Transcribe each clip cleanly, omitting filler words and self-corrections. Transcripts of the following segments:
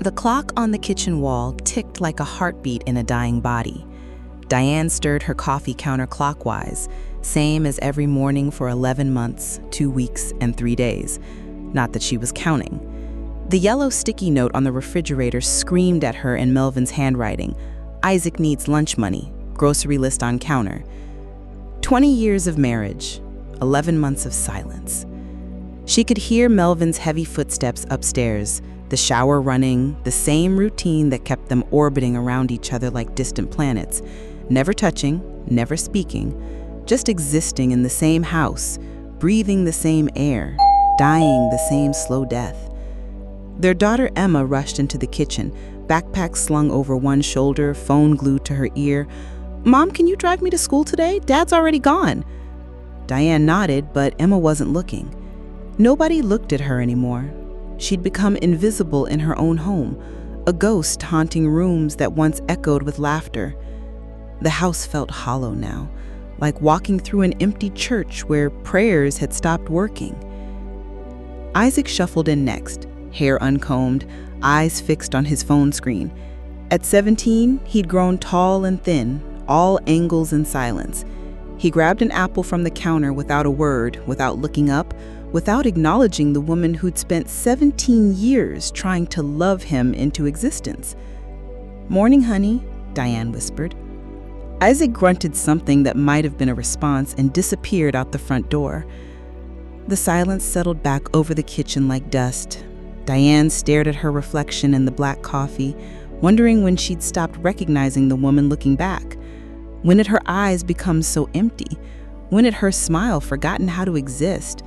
The clock on the kitchen wall ticked like a heartbeat in a dying body. Diane stirred her coffee counterclockwise, same as every morning for 11 months, 2 weeks, and 3 days. Not that she was counting. The yellow sticky note on the refrigerator screamed at her in Melvin's handwriting. Isaac needs lunch money. Grocery list on counter. 20 years of marriage. 11 months of silence. She could hear Melvin's heavy footsteps upstairs, the shower running, the same routine that kept them orbiting around each other like distant planets, never touching, never speaking, just existing in the same house, breathing the same air, dying the same slow death. Their daughter Emma rushed into the kitchen, backpack slung over one shoulder, phone glued to her ear. "Mom, can you drive me to school today? Dad's already gone." Diane nodded, but Emma wasn't looking. Nobody looked at her anymore. She'd become invisible in her own home, a ghost haunting rooms that once echoed with laughter. The house felt hollow now, like walking through an empty church where prayers had stopped working. Isaac shuffled in next, hair uncombed, eyes fixed on his phone screen. At 17, he'd grown tall and thin, all angles and silence. He grabbed an apple from the counter without a word, without looking up, without acknowledging the woman who'd spent 17 years trying to love him into existence. "Morning, honey," Diane whispered. Isaac grunted something that might have been a response and disappeared out the front door. The silence settled back over the kitchen like dust. Diane stared at her reflection in the black coffee, wondering when she'd stopped recognizing the woman looking back. When had her eyes become so empty? When had her smile forgotten how to exist?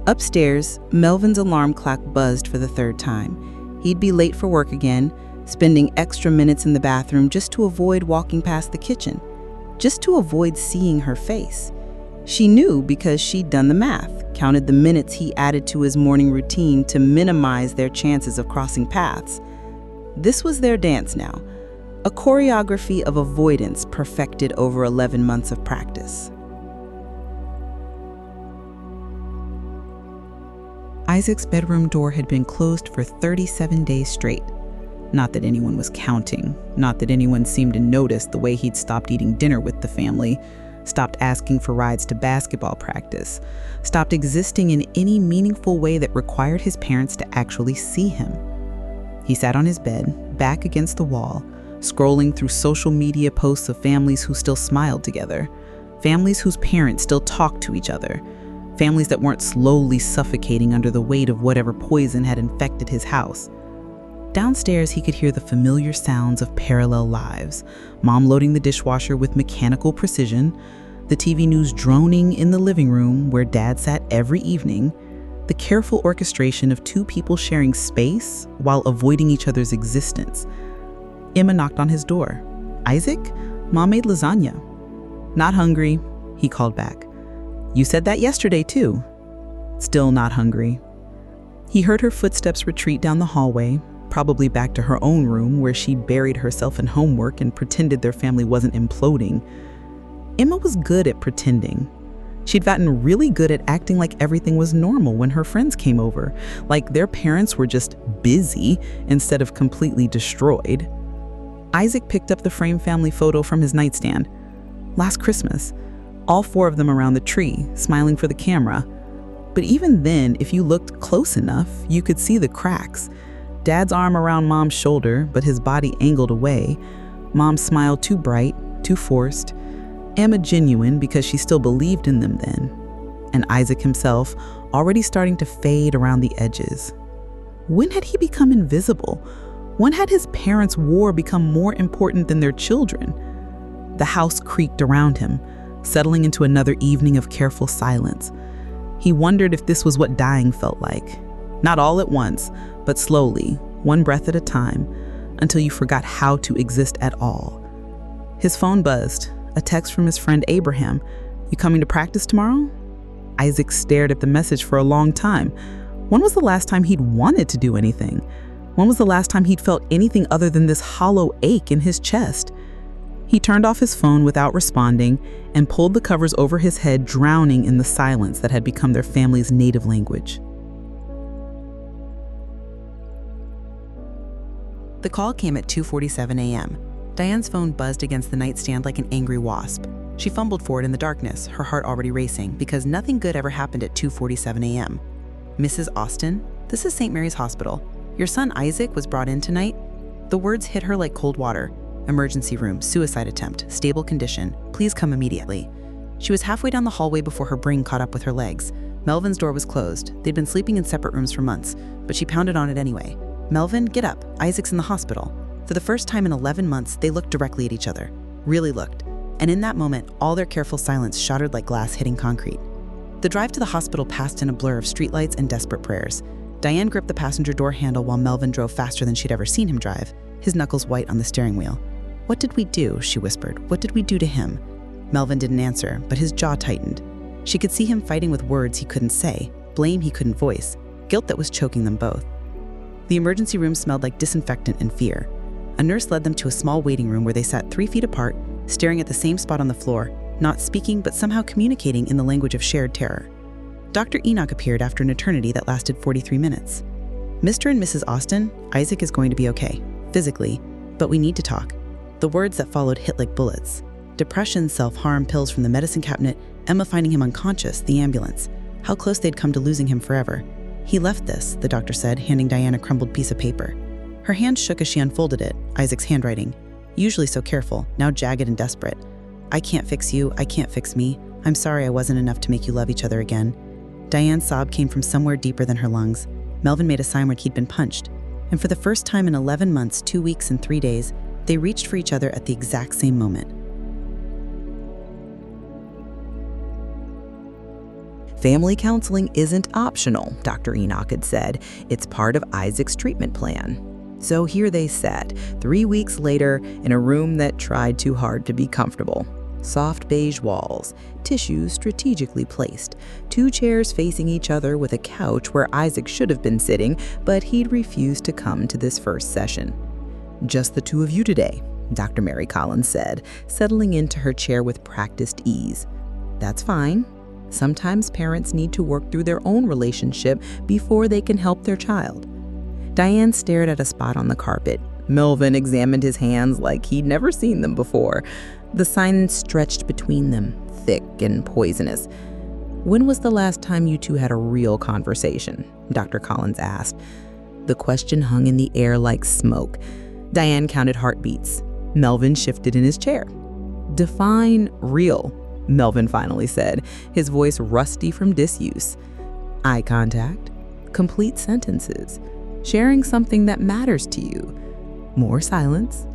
Upstairs, Melvin's alarm clock buzzed for the third time. He'd be late for work again, spending extra minutes in the bathroom just to avoid walking past the kitchen, just to avoid seeing her face. She knew because she'd done the math, counted the minutes he added to his morning routine to minimize their chances of crossing paths. This was their dance now, a choreography of avoidance perfected over 11 months of practice. Isaac's bedroom door had been closed for 37 days straight. Not that anyone was counting, not that anyone seemed to notice the way he'd stopped eating dinner with the family, stopped asking for rides to basketball practice, stopped existing in any meaningful way that required his parents to actually see him. He sat on his bed, back against the wall, scrolling through social media posts of families who still smiled together, families whose parents still talked to each other, families that weren't slowly suffocating under the weight of whatever poison had infected his house. Downstairs, he could hear the familiar sounds of parallel lives, Mom loading the dishwasher with mechanical precision, the TV news droning in the living room where Dad sat every evening, the careful orchestration of two people sharing space while avoiding each other's existence. Emma knocked on his door. "Isaac, Mom made lasagna." "Not hungry," he called back. "You said that yesterday too." Still not hungry. He heard her footsteps retreat down the hallway, probably back to her own room where she buried herself in homework and pretended their family wasn't imploding. Emma was good at pretending. She'd gotten really good at acting like everything was normal when her friends came over, like their parents were just busy instead of completely destroyed. Isaac picked up the framed family photo from his nightstand. Last Christmas, all 4 of them around the tree, smiling for the camera. But even then, if you looked close enough, you could see the cracks. Dad's arm around Mom's shoulder, but his body angled away. Mom's smile too bright, too forced. Emma genuine because she still believed in them then. And Isaac himself already starting to fade around the edges. When had he become invisible? When had his parents' war become more important than their children? The house creaked around him, settling into another evening of careful silence. He wondered if this was what dying felt like. Not all at once, but slowly, one breath at a time, until you forgot how to exist at all. His phone buzzed, a text from his friend Abraham. "You coming to practice tomorrow?" Isaac stared at the message for a long time. When was the last time he'd wanted to do anything? When was the last time he'd felt anything other than this hollow ache in his chest? He turned off his phone without responding and pulled the covers over his head, drowning in the silence that had become their family's native language. The call came at 2:47 a.m. Diane's phone buzzed against the nightstand like an angry wasp. She fumbled for it in the darkness, her heart already racing, because nothing good ever happened at 2:47 a.m. "Mrs. Austin, this is St. Mary's Hospital. Your son Isaac was brought in tonight." The words hit her like cold water. "Emergency room, suicide attempt, stable condition. Please come immediately." She was halfway down the hallway before her brain caught up with her legs. Melvin's door was closed. They'd been sleeping in separate rooms for months, but she pounded on it anyway. "Melvin, get up. Isaac's in the hospital." For the first time in 11 months, they looked directly at each other. Really looked. And in that moment, all their careful silence shattered like glass hitting concrete. The drive to the hospital passed in a blur of streetlights and desperate prayers. Diane gripped the passenger door handle while Melvin drove faster than she'd ever seen him drive, his knuckles white on the steering wheel. "What did we do?" she whispered. "What did we do to him?" Melvin didn't answer, but his jaw tightened. She could see him fighting with words he couldn't say, blame he couldn't voice, guilt that was choking them both. The emergency room smelled like disinfectant and fear. A nurse led them to a small waiting room where they sat 3 feet apart, staring at the same spot on the floor, not speaking but somehow communicating in the language of shared terror. Dr. Enoch appeared after an eternity that lasted 43 minutes. "Mr. and Mrs. Austin, Isaac is going to be okay, physically, but we need to talk." The words that followed hit like bullets. Depression, self-harm, pills from the medicine cabinet, Emma finding him unconscious, the ambulance. How close they'd come to losing him forever. "He left this," the doctor said, handing Diane a crumbled piece of paper. Her hand shook as she unfolded it, Isaac's handwriting. Usually so careful, now jagged and desperate. "I can't fix you, I can't fix me. I'm sorry I wasn't enough to make you love each other again." Diane's sob came from somewhere deeper than her lungs. Melvin made a sign like he'd been punched. And for the first time in 11 months, 2 weeks and 3 days, they reached for each other at the exact same moment. Family counseling isn't optional, Dr. Enoch had said. It's part of Isaac's treatment plan. So here they sat, 3 weeks later, in a room that tried too hard to be comfortable. Soft beige walls, tissues strategically placed, 2 chairs facing each other with a couch where Isaac should have been sitting, but he'd refused to come to this first session. "Just the 2 of you today," Dr. Mary Collins said, settling into her chair with practiced ease. "That's fine. Sometimes parents need to work through their own relationship before they can help their child." Diane stared at a spot on the carpet. Melvin examined his hands like he'd never seen them before. The sign stretched between them, thick and poisonous. "When was the last time you two had a real conversation?" Dr. Collins asked. The question hung in the air like smoke. Diane counted heartbeats. Melvin shifted in his chair. "Define real," Melvin finally said, his voice rusty from disuse. "Eye contact, complete sentences, sharing something that matters to you." More silence.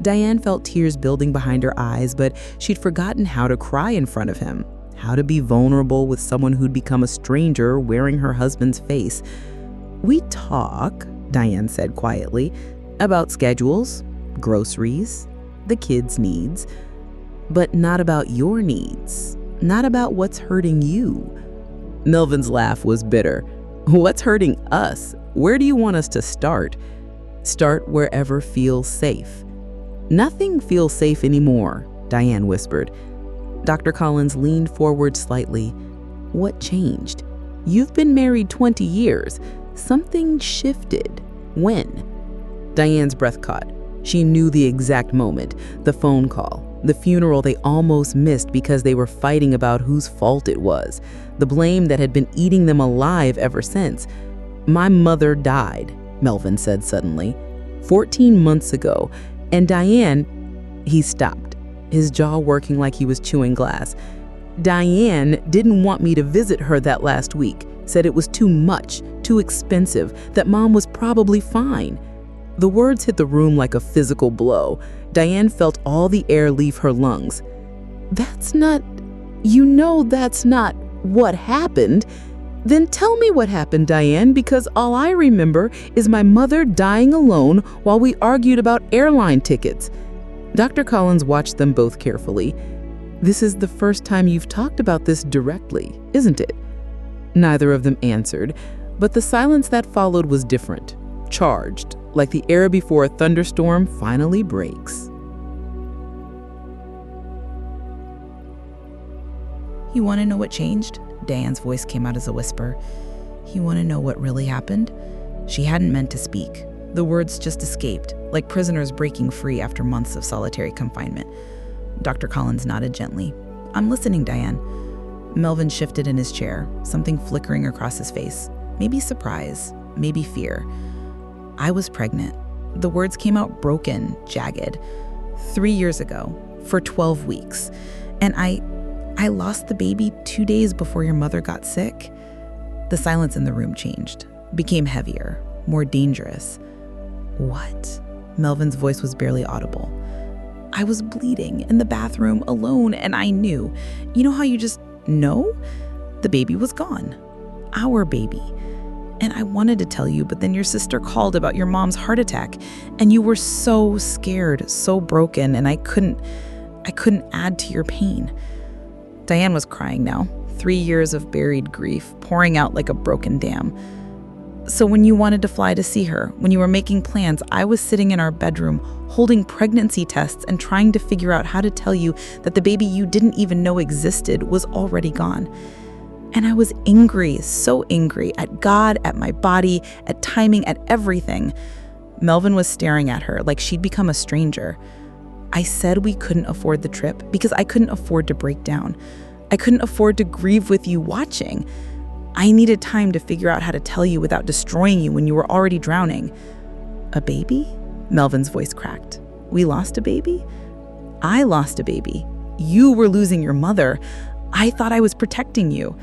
Diane felt tears building behind her eyes, but she'd forgotten how to cry in front of him, how to be vulnerable with someone who'd become a stranger wearing her husband's face. "We talk," Diane said quietly, "about schedules, groceries, the kids' needs, but not about your needs, not about what's hurting you." Melvin's laugh was bitter. "What's hurting us? Where do you want us to start?" "Start wherever feels safe." "Nothing feels safe anymore," Diane whispered. Dr. Collins leaned forward slightly. "What changed? You've been married 20 years. Something shifted. When?" Diane's breath caught. She knew the exact moment, the phone call, the funeral they almost missed because they were fighting about whose fault it was, the blame that had been eating them alive ever since. "My mother died," Melvin said suddenly, 14 months ago, and Diane—" He stopped, his jaw working like he was chewing glass. "Diane didn't want me to visit her that last week, said it was too much, too expensive, that Mom was probably fine." The words hit the room like a physical blow. Diane felt all the air leave her lungs. "That's not what happened." "Then tell me what happened, Diane, because all I remember is my mother dying alone while we argued about airline tickets." Dr. Collins watched them both carefully. "This is the first time you've talked about this directly, isn't it?" Neither of them answered, but the silence that followed was different, charged, like the air before a thunderstorm finally breaks. "You want to know what changed?" Diane's voice came out as a whisper. "You want to know what really happened?" She hadn't meant to speak. The words just escaped, like prisoners breaking free after months of solitary confinement. Dr. Collins nodded gently. "I'm listening, Diane." Melvin shifted in his chair, something flickering across his face. Maybe surprise, maybe fear. "I was pregnant." The words came out broken, jagged. 3 years ago, for 12 weeks. "And I lost the baby 2 days before your mother got sick." The silence in the room changed, became heavier, more dangerous. "What?" Melvin's voice was barely audible. "I was bleeding in the bathroom alone, and I knew. You know how you just know? The baby was gone. Our baby. And I wanted to tell you, but then your sister called about your mom's heart attack, and you were so scared, so broken, and I couldn't add to your pain." Diane was crying now, 3 years of buried grief, pouring out like a broken dam. "So when you wanted to fly to see her, when you were making plans, I was sitting in our bedroom, holding pregnancy tests and trying to figure out how to tell you that the baby you didn't even know existed was already gone. And I was angry, so angry, at God, at my body, at timing, at everything." Melvin was staring at her like she'd become a stranger. "I said we couldn't afford the trip because I couldn't afford to break down. I couldn't afford to grieve with you watching. I needed time to figure out how to tell you without destroying you when you were already drowning." "A baby?" Melvin's voice cracked. "We lost a baby?" "I lost a baby. You were losing your mother. I thought I was protecting you."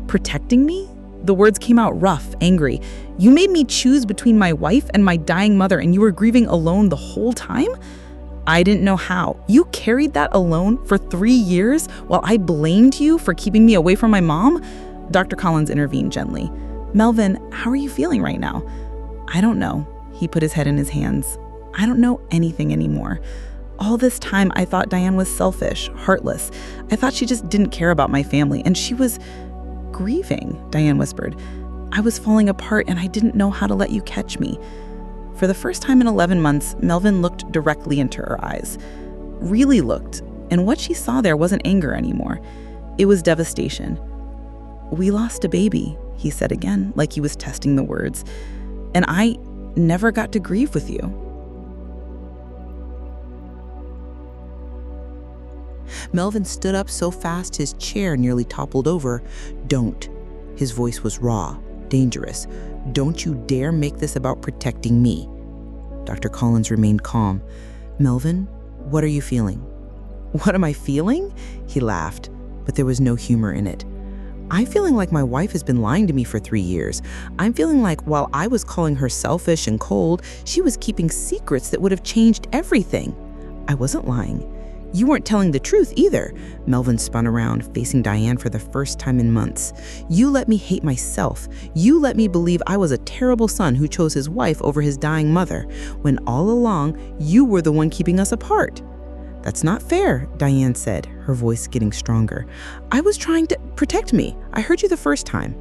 "Protecting me?" The words came out rough, angry. "You made me choose between my wife and my dying mother, and you were grieving alone the whole time?" "I didn't know how. You carried that alone for 3 years while I blamed you for keeping me away from my mom?" Dr. Collins intervened gently. "Melvin, how are you feeling right now?" "I don't know." He put his head in his hands. "I don't know anything anymore. All this time I thought Diane was selfish, heartless. I thought she just didn't care about my family, and she was grieving," Diane whispered. "I was falling apart, and I didn't know how to let you catch me." For the first time in 11 months, Melvin looked directly into her eyes. Really looked, and what she saw there wasn't anger anymore. It was devastation. "We lost a baby," he said again, like he was testing the words. "And I never got to grieve with you." Melvin stood up so fast his chair nearly toppled over. "Don't." His voice was raw, dangerous. "Don't you dare make this about protecting me." Dr. Collins remained calm. "Melvin, what are you feeling?" "What am I feeling?" He laughed, but there was no humor in it. "I'm feeling like my wife has been lying to me for 3 years. I'm feeling like while I was calling her selfish and cold, she was keeping secrets that would have changed everything." "I wasn't lying. You weren't telling the truth either." Melvin spun around, facing Diane for the first time in months. "You let me hate myself. You let me believe I was a terrible son who chose his wife over his dying mother, when all along you were the one keeping us apart." "That's not fair," Diane said, her voice getting stronger. "I was trying to protect me. I heard you the first time."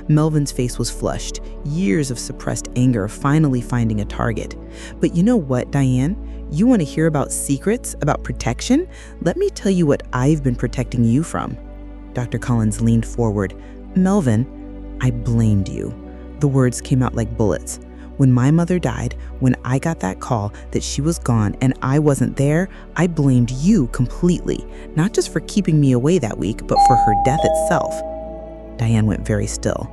Melvin's face was flushed, years of suppressed anger finally finding a target. "But you know what, Diane? You want to hear about secrets, about protection? Let me tell you what I've been protecting you from." Dr. Collins leaned forward. "Melvin, I blamed you." The words came out like bullets. "When my mother died, when I got that call that she was gone and I wasn't there, I blamed you completely, not just for keeping me away that week, but for her death itself." Diane went very still.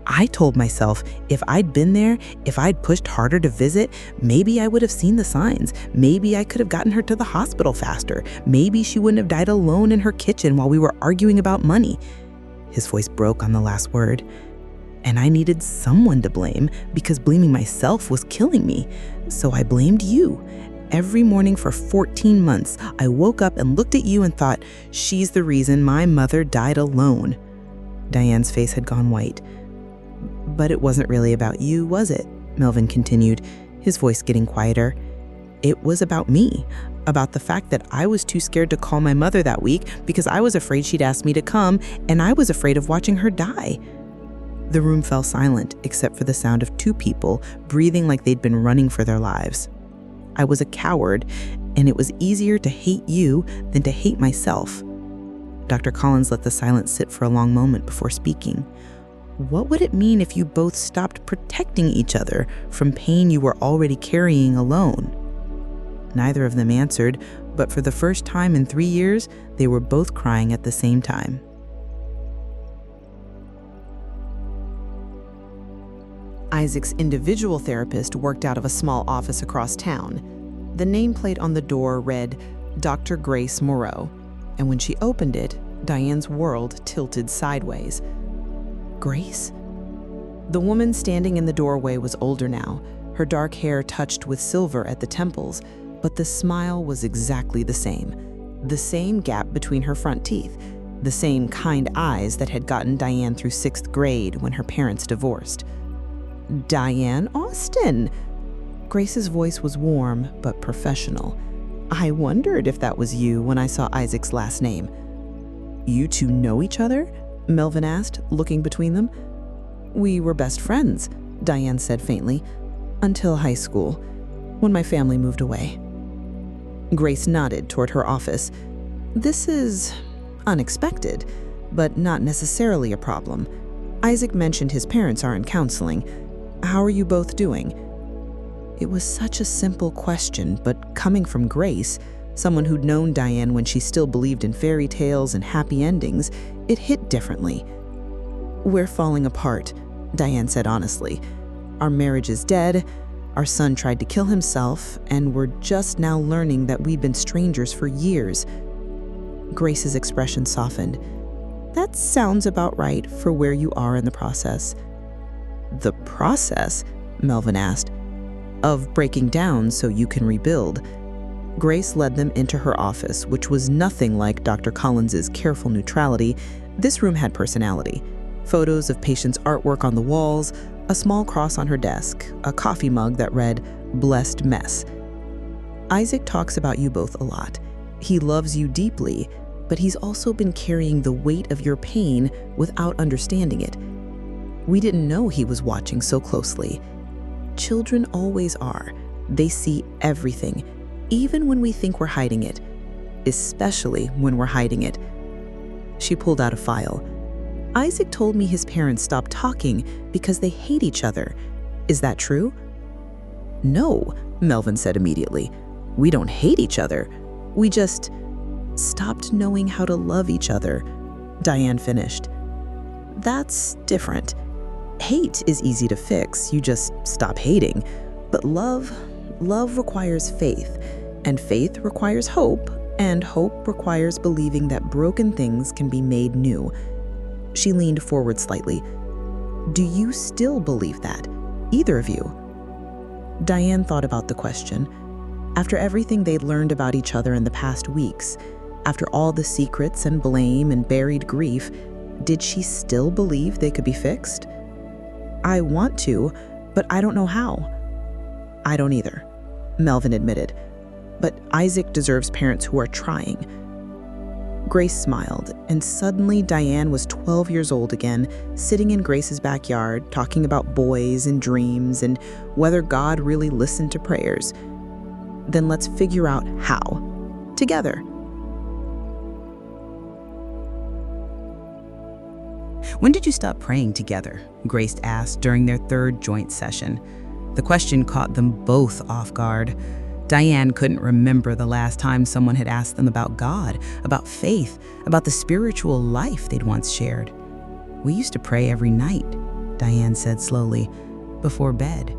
"I told myself if I'd been there, if I'd pushed harder to visit, maybe I would have seen the signs. Maybe I could have gotten her to the hospital faster. Maybe she wouldn't have died alone in her kitchen while we were arguing about money." His voice broke on the last word. "And I needed someone to blame because blaming myself was killing me. So I blamed you. Every morning for 14 months, I woke up and looked at you and thought, she's the reason my mother died alone." Diane's face had gone white. "But it wasn't really about you, was it?" Melvin continued, his voice getting quieter. "It was about me, about the fact that I was too scared to call my mother that week because I was afraid she'd ask me to come, and I was afraid of watching her die." The room fell silent, except for the sound of 2 people breathing like they'd been running for their lives. "I was a coward, and it was easier to hate you than to hate myself." Dr. Collins let the silence sit for a long moment before speaking. What would it mean if you both stopped protecting each other from pain you were already carrying alone? Neither of them answered, but for the first time in 3 years, they were both crying at the same time. Isaac's individual therapist worked out of a small office across town. The nameplate on the door read, Dr. Grace Moreau, and when she opened it, Diane's world tilted sideways. Grace? The woman standing in the doorway was older now, her dark hair touched with silver at the temples, but the smile was exactly the same. The same gap between her front teeth, the same kind eyes that had gotten Diane through 6th grade when her parents divorced. Diane Austin! Grace's voice was warm but professional. I wondered if that was you when I saw Isaac's last name. You two know each other? Melvin asked, looking between them. We were best friends, Diane said faintly, until high school, when my family moved away. Grace nodded toward her office. This is unexpected, but not necessarily a problem. Isaac mentioned his parents are in counseling. How are you both doing? It was such a simple question, but coming from Grace, someone who'd known Diane when she still believed in fairy tales and happy endings, it hit differently. We're falling apart, Diane said honestly. Our marriage is dead, our son tried to kill himself, and we're just now learning that we've been strangers for years. Grace's expression softened. That sounds about right for where you are in the process. The process? Melvin asked. Of breaking down so you can rebuild. Grace led them into her office, which was nothing like Dr. Collins's careful neutrality. This room had personality. Photos of patients' artwork on the walls, a small cross on her desk, a coffee mug that read, Blessed Mess. Isaac talks about you both a lot. He loves you deeply, but he's also been carrying the weight of your pain without understanding it. We didn't know he was watching so closely. Children always are. They see everything, even when we think we're hiding it, especially when we're hiding it. She pulled out a file. Isaac told me his parents stopped talking because they hate each other. Is that true? No, Melvin said immediately. We don't hate each other. We just stopped knowing how to love each other, Diane finished. That's different. Hate is easy to fix, you just stop hating. But love requires faith, and faith requires hope, and hope requires believing that broken things can be made new. She leaned forward slightly. Do you still believe that? Either of you? Diane thought about the question. After everything they'd learned about each other in the past weeks, after all the secrets and blame and buried grief, did she still believe they could be fixed? I want to, but I don't know how. I don't either, Melvin admitted. But Isaac deserves parents who are trying. Grace smiled, and suddenly Diane was 12 years old again, sitting in Grace's backyard, talking about boys and dreams and whether God really listened to prayers. Then let's figure out how. Together. When did you stop praying together? Grace asked during their third joint session. The question caught them both off guard. Diane couldn't remember the last time someone had asked them about God, about faith, about the spiritual life they'd once shared. We used to pray every night, Diane said slowly, before bed.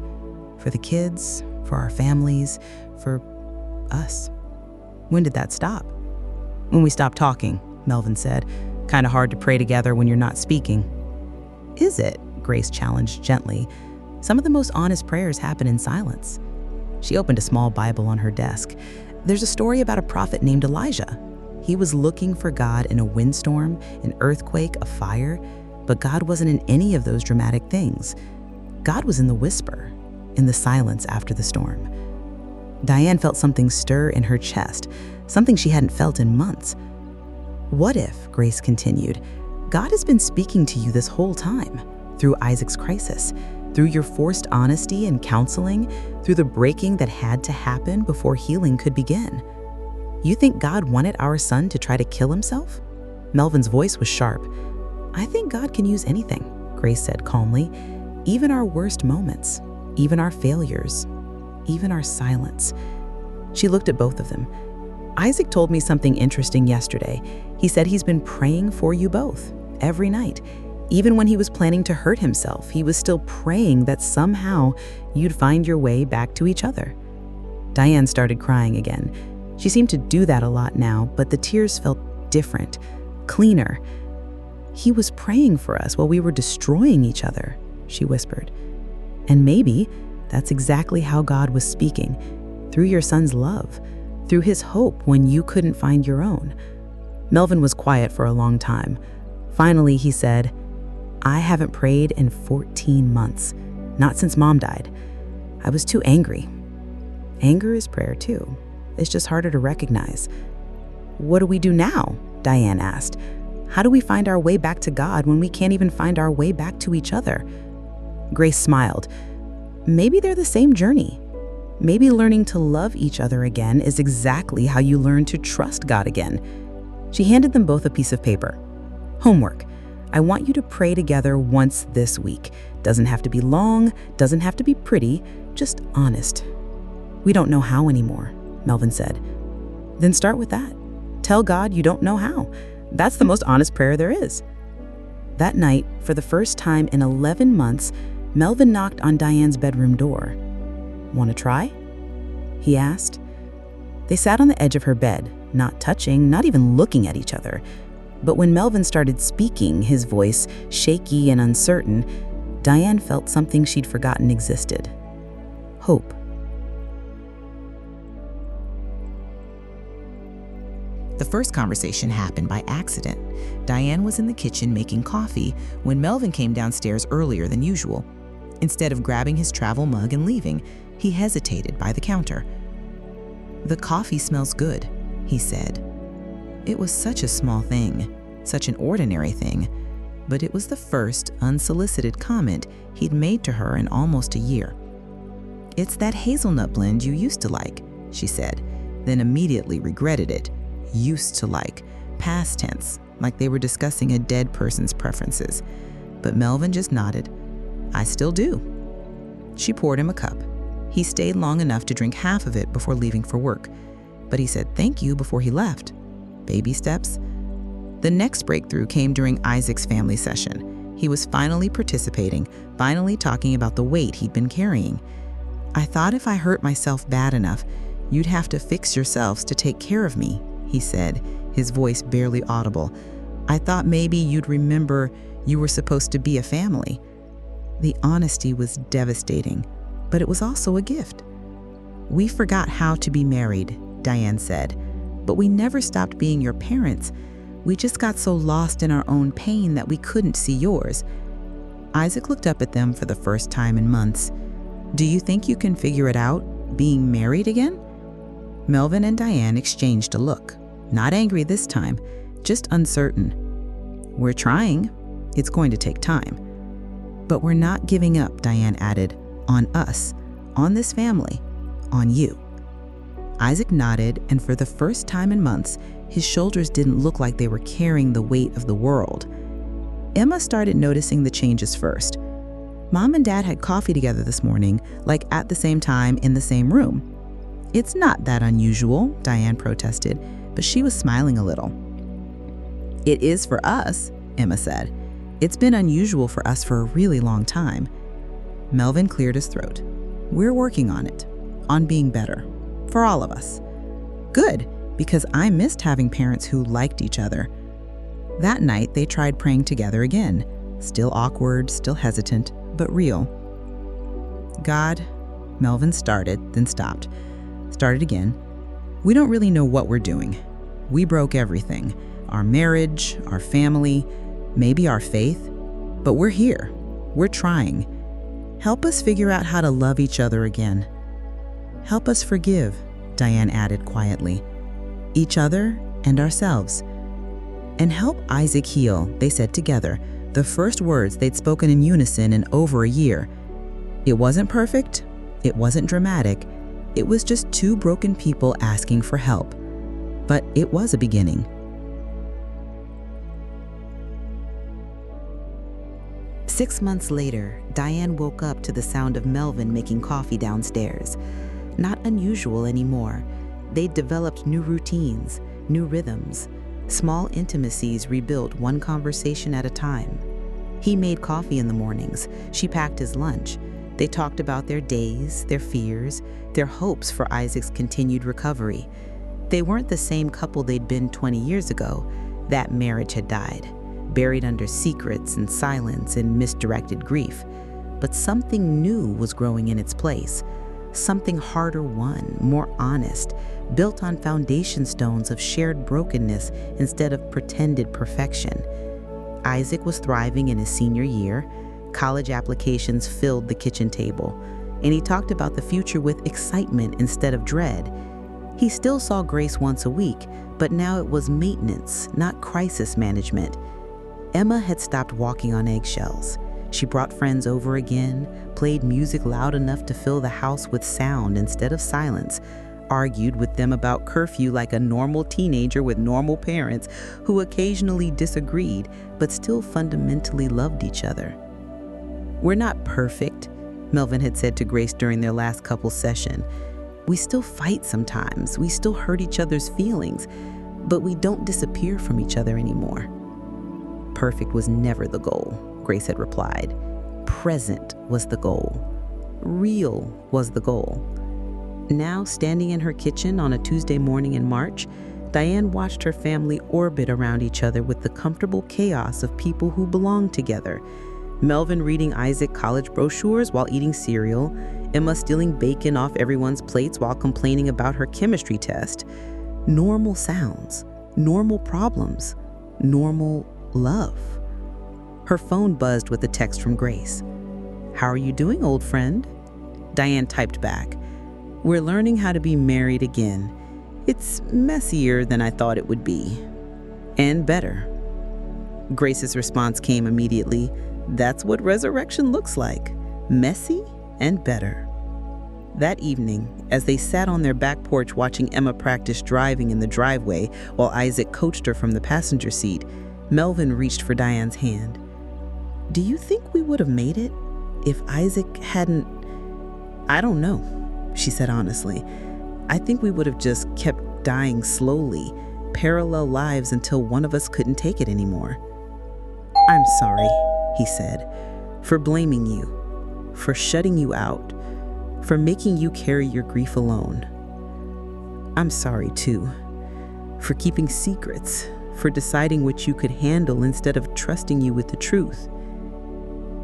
For the kids, for our families, for us. When did that stop? When we stopped talking, Melvin said. Kind of hard to pray together when you're not speaking. Is it? Grace challenged gently. Some of the most honest prayers happen in silence. She opened a small Bible on her desk. There's a story about a prophet named Elijah. He was looking for God in a windstorm, an earthquake, a fire, but God wasn't in any of those dramatic things. God was in the whisper, in the silence after the storm. Diane felt something stir in her chest, something she hadn't felt in months. What if, Grace continued, God has been speaking to you this whole time, through Isaac's crisis, through your forced honesty and counseling, through the breaking that had to happen before healing could begin? You think God wanted our son to try to kill himself? Melvin's voice was sharp. I think God can use anything, Grace said calmly. Even our worst moments, even our failures, even our silence. She looked at both of them. Isaac told me something interesting yesterday. He said he's been praying for you both, every night. Even when he was planning to hurt himself, he was still praying that somehow you'd find your way back to each other. Diane started crying again. She seemed to do that a lot now, but the tears felt different, cleaner. He was praying for us while we were destroying each other, she whispered. And maybe that's exactly how God was speaking, through your son's love, through his hope when you couldn't find your own. Melvin was quiet for a long time. Finally, he said, I haven't prayed in 14 months, not since Mom died. I was too angry. Anger is prayer too. It's just harder to recognize. What do we do now? Diane asked. How do we find our way back to God when we can't even find our way back to each other? Grace smiled. Maybe they're the same journey. Maybe learning to love each other again is exactly how you learn to trust God again. She handed them both a piece of paper. Homework. I want you to pray together once this week. Doesn't have to be long, doesn't have to be pretty, just honest. We don't know how anymore, Melvin said. Then start with that. Tell God you don't know how. That's the most honest prayer there is. That night, for the first time in 11 months, Melvin knocked on Diane's bedroom door. Want to try? He asked. They sat on the edge of her bed, not touching, not even looking at each other. But when Melvin started speaking, his voice shaky and uncertain, Diane felt something she'd forgotten existed. Hope. The first conversation happened by accident. Diane was in the kitchen making coffee when Melvin came downstairs earlier than usual. Instead of grabbing his travel mug and leaving, he hesitated by the counter. The coffee smells good, he said. It was such a small thing, such an ordinary thing, but it was the first unsolicited comment he'd made to her in almost a year. It's that hazelnut blend you used to like, she said, then immediately regretted it. Used to like, past tense, like they were discussing a dead person's preferences. But Melvin just nodded. I still do. She poured him a cup. He stayed long enough to drink half of it before leaving for work, but he said thank you before he left. Baby steps. The next breakthrough came during Isaac's family session. He was finally participating, finally talking about the weight he'd been carrying. I thought if I hurt myself bad enough, you'd have to fix yourselves to take care of me, he said, his voice barely audible. I thought maybe you'd remember you were supposed to be a family. The honesty was devastating, but it was also a gift. We forgot how to be married, Diane said, but we never stopped being your parents. We just got so lost in our own pain that we couldn't see yours. Isaac looked up at them for the first time in months. Do you think you can figure it out, being married again? Melvin and Diane exchanged a look. Not angry this time, just uncertain. We're trying. It's going to take time. But we're not giving up, Diane added, on us, on this family, on you. Isaac nodded, and for the first time in months, his shoulders didn't look like they were carrying the weight of the world. Emma started noticing the changes first. Mom and Dad had coffee together this morning, like at the same time in the same room. It's not that unusual, Diane protested, but she was smiling a little. It is for us, Emma said. It's been unusual for us for a really long time. Melvin cleared his throat. We're working on it, on being better, for all of us. Good, because I missed having parents who liked each other. That night, they tried praying together again, still awkward, still hesitant, but real. God, Melvin started, then stopped. Started again. We don't really know what we're doing. We broke everything. Our marriage, our family, maybe our faith. But we're here. We're trying. Help us figure out how to love each other again. Help us forgive, Diane added quietly. Each other and ourselves. And help Isaac heal, they said together, the first words they'd spoken in unison in over a year. It wasn't perfect. It wasn't dramatic. It was just two broken people asking for help. But it was a beginning. 6 months later, Diane woke up to the sound of Melvin making coffee downstairs. Not unusual anymore. They'd developed new routines, new rhythms, small intimacies rebuilt one conversation at a time. He made coffee in the mornings. She packed his lunch. They talked about their days, their fears, their hopes for Isaac's continued recovery. They weren't the same couple they'd been 20 years ago. That marriage had died, buried under secrets and silence and misdirected grief. But something new was growing in its place. Something harder won, more honest, built on foundation stones of shared brokenness instead of pretended perfection. Isaac was thriving in his senior year. College applications filled the kitchen table, and he talked about the future with excitement instead of dread. He still saw Grace once a week, but now it was maintenance, not crisis management. Emma had stopped walking on eggshells. She brought friends over again, played music loud enough to fill the house with sound instead of silence, argued with them about curfew like a normal teenager with normal parents who occasionally disagreed but still fundamentally loved each other. "We're not perfect," Melvin had said to Grace during their last couples session. "We still fight sometimes, we still hurt each other's feelings, but we don't disappear from each other anymore." Perfect was never the goal, Grace had replied. Present was the goal. Real was the goal. Now, standing in her kitchen on a Tuesday morning in March, Diane watched her family orbit around each other with the comfortable chaos of people who belong together. Melvin reading Isaac college brochures while eating cereal, Emma stealing bacon off everyone's plates while complaining about her chemistry test. Normal sounds, normal problems, normal love. Her phone buzzed with a text from Grace. "How are you doing, old friend?" Diane typed back, "We're learning how to be married again. It's messier than I thought it would be. And better." Grace's response came immediately. "That's what resurrection looks like. Messy and better." That evening, as they sat on their back porch watching Emma practice driving in the driveway while Isaac coached her from the passenger seat, Melvin reached for Diane's hand. "Do you think we would have made it if Isaac hadn't—" "I don't know," she said honestly. "I think we would have just kept dying slowly, parallel lives until one of us couldn't take it anymore." "I'm sorry," he said, "for blaming you, for shutting you out, for making you carry your grief alone. I'm sorry, too, for keeping secrets, for deciding what you could handle instead of trusting you with the truth."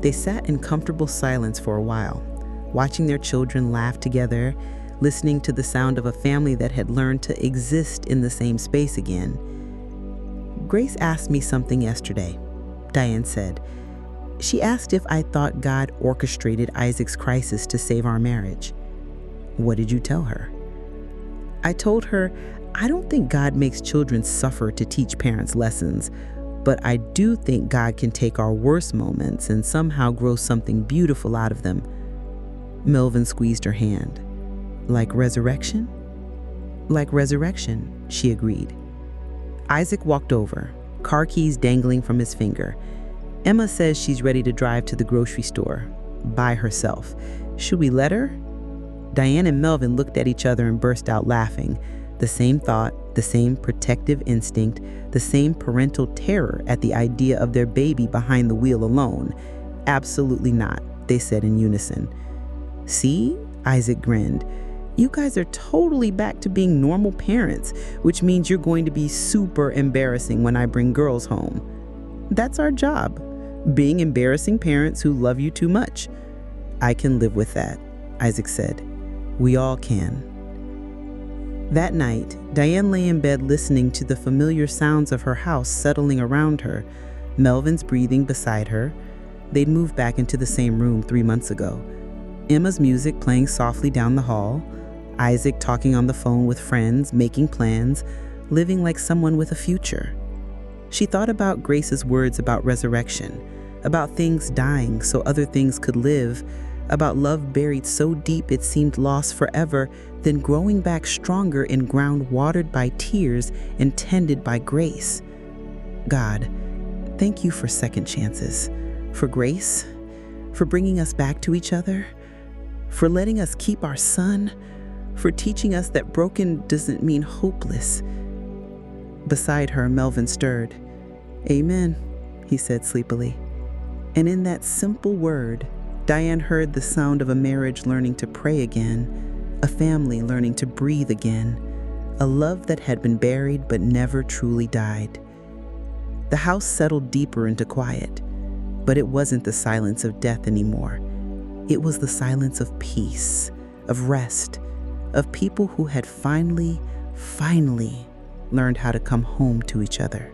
They sat in comfortable silence for a while, watching their children laugh together, listening to the sound of a family that had learned to exist in the same space again. "Grace asked me something yesterday," Diane said. "She asked if I thought God orchestrated Isaac's crisis to save our marriage." "What did you tell her?" "I told her, I don't think God makes children suffer to teach parents lessons, but I do think God can take our worst moments and somehow grow something beautiful out of them." Melvin squeezed her hand. "Like resurrection?" "Like resurrection," she agreed. Isaac walked over, car keys dangling from his finger. "Emma says she's ready to drive to the grocery store by herself. Should we let her?" Diane and Melvin looked at each other and burst out laughing. The same thought, the same protective instinct, the same parental terror at the idea of their baby behind the wheel alone. "Absolutely not," they said in unison. "See?" Isaac grinned. "You guys are totally back to being normal parents, which means you're going to be super embarrassing when I bring girls home. That's our job, being embarrassing parents who love you too much." "I can live with that," Isaac said. "We all can." That night, Diane lay in bed listening to the familiar sounds of her house settling around her, Melvin's breathing beside her. They'd moved back into the same room 3 months ago. Emma's music playing softly down the hall, Isaac talking on the phone with friends, making plans, living like someone with a future. She thought about Grace's words about resurrection, about things dying so other things could live, about love buried so deep it seemed lost forever, then growing back stronger in ground watered by tears and tended by grace. God, thank you for second chances, for grace, for bringing us back to each other, for letting us keep our son, for teaching us that broken doesn't mean hopeless. Beside her, Melvin stirred. "Amen," he said sleepily. And in that simple word, Diane heard the sound of a marriage learning to pray again, a family learning to breathe again, a love that had been buried but never truly died. The house settled deeper into quiet, but it wasn't the silence of death anymore. It was the silence of peace, of rest, of people who had finally learned how to come home to each other.